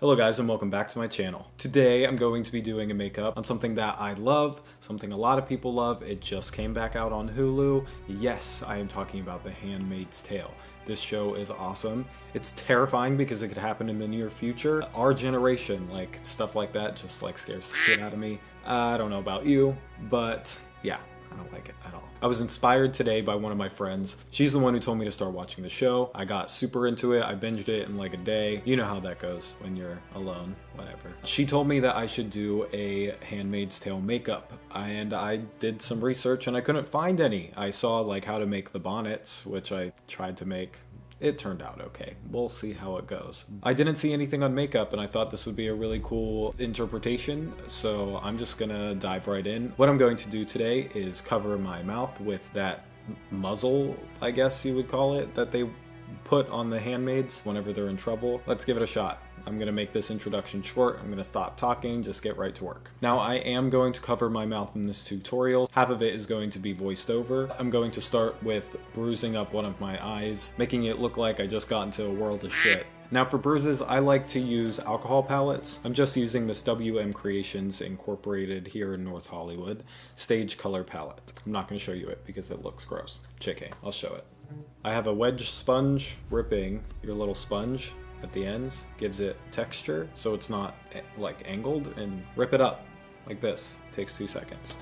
Hello guys and welcome back to my channel. Today I'm going to be doing a makeup on something that I love, something a lot of people love. It just came back out on Hulu. Yes, I am talking about The Handmaid's Tale. This show is awesome. It's terrifying because it could happen in the near future. Our generation, like stuff like that just like scares the shit out of me. I don't know about you, but yeah. I don't like it at all. I was inspired today by one of my friends. She's the one who told me to start watching the show. I got super into it. I binged it in like a day. You know how that goes when you're alone, whatever. She told me that I should do a Handmaid's Tale makeup, and I did some research and I couldn't find any. I saw like how to make the bonnets, which I tried to make. It turned out okay. We'll see how it goes. I didn't see anything on makeup and I thought this would be a really cool interpretation, so I'm just gonna dive right in. What I'm going to do today is cover my mouth with that muzzle, I guess you would call it, that they put on the handmaids whenever they're in trouble. Let's give it a shot. I'm gonna make this introduction short. I'm gonna stop talking, just get right to work. Now I am going to cover my mouth in this tutorial. Half of it is going to be voiced over. I'm going to start with bruising up one of my eyes, making it look like I just got into a world of shit. Now for bruises, I like to use alcohol palettes. I'm just using this WM Creations Incorporated here in North Hollywood Stage Color palette. I'm not gonna show you it because it looks gross. JK, I'll show it. I have a wedge sponge. Ripping your little sponge at the ends gives it texture so it's not like angled, and rip it up like this. Takes 2 seconds.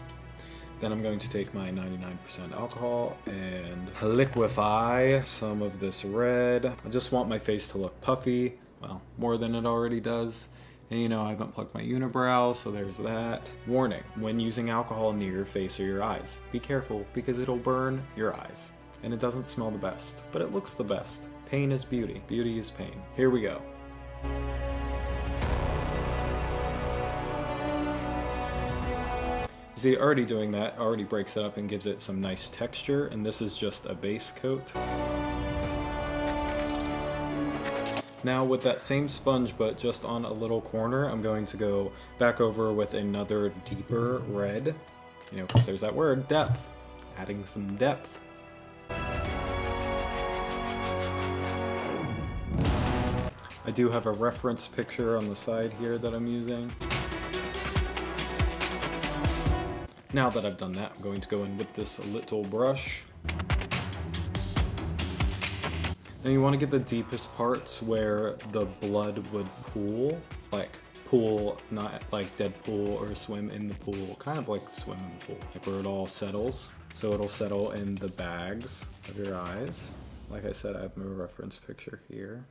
Then I'm going to take my 99% alcohol and liquefy some of this red. I just want my face to look puffy, well, more than it already does. And you know, I haven't plucked my unibrow, so there's that. Warning, when using alcohol near your face or your eyes, be careful because it'll burn your eyes. And it doesn't smell the best, but it looks the best. Pain is beauty. Beauty is pain. Here we go. See, already doing that already breaks it up and gives it some nice texture, and this is just a base coat. Now with that same sponge, but just on a little corner, I'm going to go back over with another deeper red, you know, because there's that word, depth. Adding some depth. I do have a reference picture on the side here that I'm using. Now that I've done that, I'm going to go in with this little brush. Now you want to get the deepest parts where the blood would pool, like pool, not like Deadpool or swim in the pool, kind of like swim in the pool, like where it all settles. So it'll settle in the bags of your eyes. Like I said, I have my reference picture here.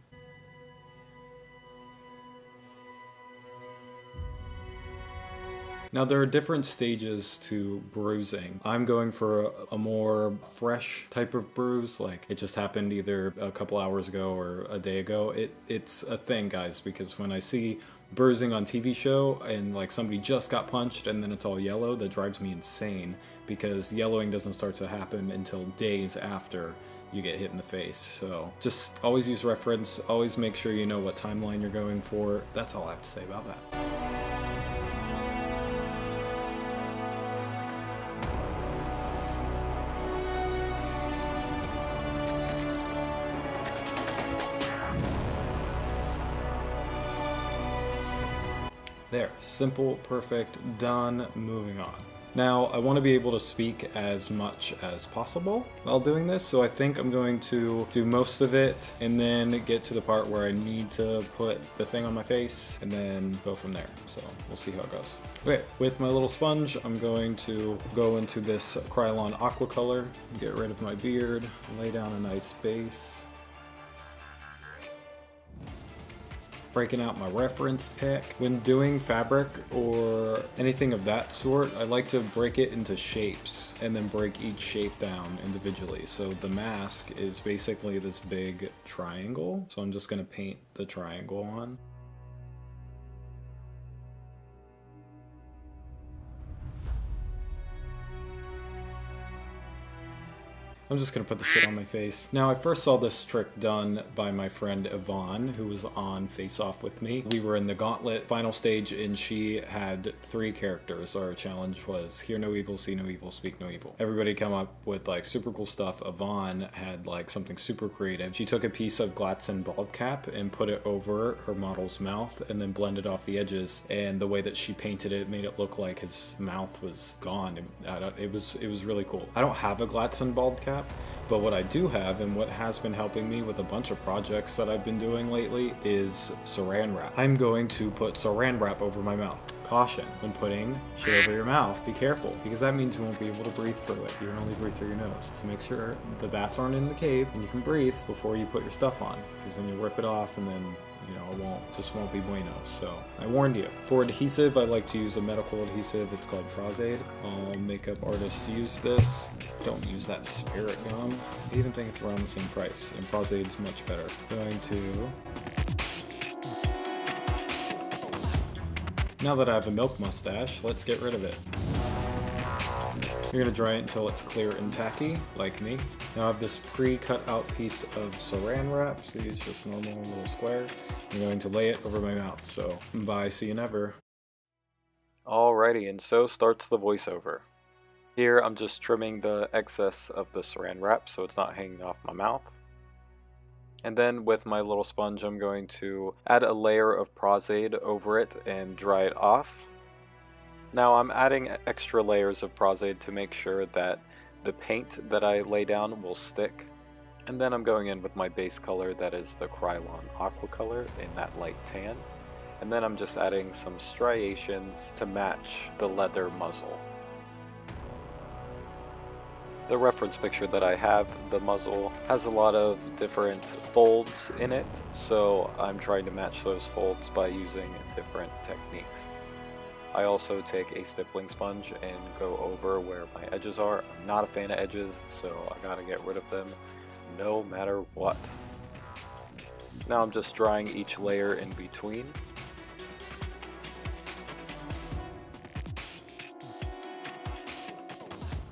Now there are different stages to bruising. I'm going for a more fresh type of bruise, like it just happened either a couple hours ago or a day ago. It's a thing, guys, because when I see bruising on TV show and like somebody just got punched and then it's all yellow, that drives me insane because yellowing doesn't start to happen until days after you get hit in the face. So just always use reference, always make sure you know what timeline you're going for. That's all I have to say about that. There, simple, perfect, done, moving on. Now, I want to be able to speak as much as possible while doing this, so I think I'm going to do most of it and then get to the part where I need to put the thing on my face and then go from there. So we'll see how it goes. Okay, with my little sponge, I'm going to go into this Krylon Aqua color, get rid of my beard, lay down a nice base. Breaking out my reference pick. When doing fabric or anything of that sort, I like to break it into shapes and then break each shape down individually. So the mask is basically this big triangle. So I'm just gonna paint the triangle on. I'm just gonna put the shit on my face. Now, I first saw this trick done by my friend Yvonne, who was on Face Off with me. We were in the gauntlet final stage and she had 3 characters. Our challenge was hear no evil, see no evil, speak no evil. Everybody come up with like super cool stuff. Yvonne had like something super creative. She took a piece of Glatson bald cap and put it over her model's mouth and then blended off the edges, and the way that she painted it made it look like his mouth was gone. It was really cool. I don't have a Glatson bald cap, but what I do have, and what has been helping me with a bunch of projects that I've been doing lately, is saran wrap. I'm going to put saran wrap over my mouth. Caution, when putting shit over your mouth, be careful, because that means you won't be able to breathe through it. You can only breathe through your nose. So make sure the bats aren't in the cave and you can breathe before you put your stuff on, because then you rip it off and then, you know, it just won't be bueno. So I warned you. For adhesive, I like to use a medical adhesive. It's called Prozaid. All makeup artists use this. Don't use that spirit gum. I even think it's around the same price, and Prozaid's much better. Going to... Now that I have a milk mustache, let's get rid of it. You're gonna dry it until it's clear and tacky, like me. Now I have this pre-cut out piece of saran wrap. See, it's just normal little square. I'm going to lay it over my mouth, so bye, see you never. Alrighty, and so starts the voiceover. Here I'm just trimming the excess of the saran wrap so it's not hanging off my mouth. And then with my little sponge, I'm going to add a layer of Prozaid over it and dry it off. Now I'm adding extra layers of Prozaid to make sure that the paint that I lay down will stick. And then I'm going in with my base color, that is the Krylon Aqua color in that light tan. And then I'm just adding some striations to match the leather muzzle. The reference picture that I have, the muzzle, has a lot of different folds in it, so I'm trying to match those folds by using different techniques. I also take a stippling sponge and go over where my edges are. I'm not a fan of edges, so I gotta get rid of them no matter what. Now I'm just drying each layer in between.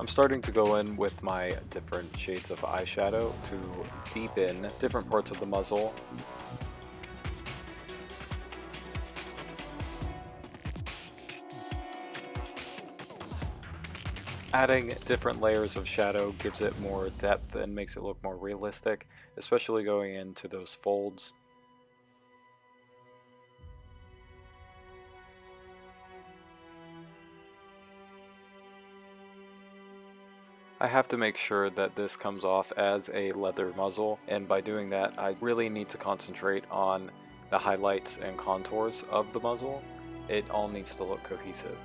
I'm starting to go in with my different shades of eyeshadow to deepen different parts of the muzzle. Adding different layers of shadow gives it more depth and makes it look more realistic, especially going into those folds. I have to make sure that this comes off as a leather muzzle, and by doing that I really need to concentrate on the highlights and contours of the muzzle. It all needs to look cohesive.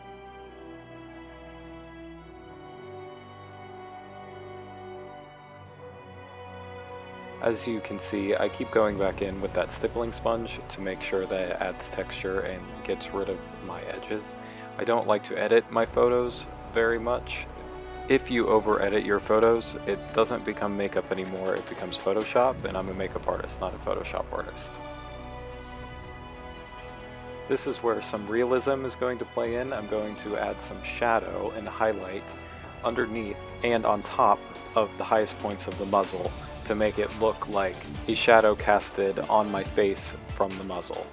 As you can see, I keep going back in with that stippling sponge to make sure that it adds texture and gets rid of my edges. I don't like to edit my photos very much. If you over edit your photos, it doesn't become makeup anymore, it becomes Photoshop, and I'm a makeup artist, not a Photoshop artist. This is where some realism is going to play in. I'm going to add some shadow and highlight underneath and on top of the highest points of the muzzle to make it look like a shadow casted on my face from the muzzle.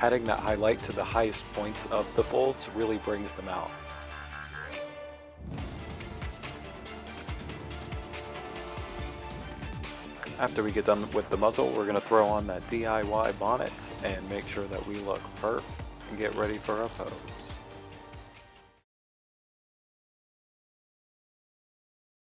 Adding that highlight to the highest points of the folds really brings them out. After we get done with the muzzle, we're going to throw on that DIY bonnet and make sure that we look perfect and get ready for our pose.